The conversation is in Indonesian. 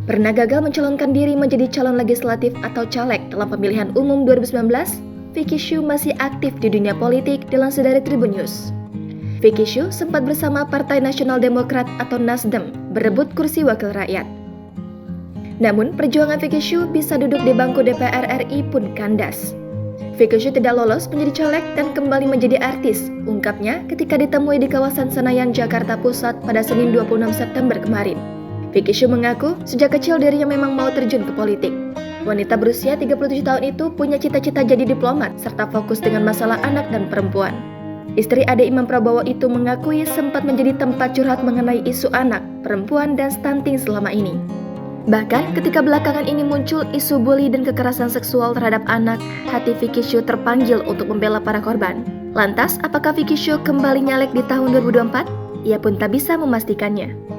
Pernah gagal mencalonkan diri menjadi calon legislatif atau caleg dalam pemilihan umum 2019, Vicky Shu masih aktif di dunia politik dilansir dari Tribun News. Vicky Shu sempat bersama Partai Nasional Demokrat atau Nasdem berebut kursi wakil rakyat. Namun, perjuangan Vicky Shu bisa duduk di bangku DPR RI pun kandas. Vicky Shu tidak lolos menjadi caleg dan kembali menjadi artis, ungkapnya ketika ditemui di kawasan Senayan, Jakarta Pusat pada Senin 26 September kemarin. Vicky Shu mengaku sejak kecil dirinya memang mau terjun ke politik. Wanita berusia 37 tahun itu punya cita-cita jadi diplomat serta fokus dengan masalah anak dan perempuan. Istri Ade Imam Prabowo itu mengakui sempat menjadi tempat curhat mengenai isu anak, perempuan, dan stunting selama ini. Bahkan ketika belakangan ini muncul isu bully dan kekerasan seksual terhadap anak, hati Vicky Shu terpanggil untuk membela para korban. Lantas, apakah Vicky Shu kembali nyalek di tahun 2024? Ia pun tak bisa memastikannya.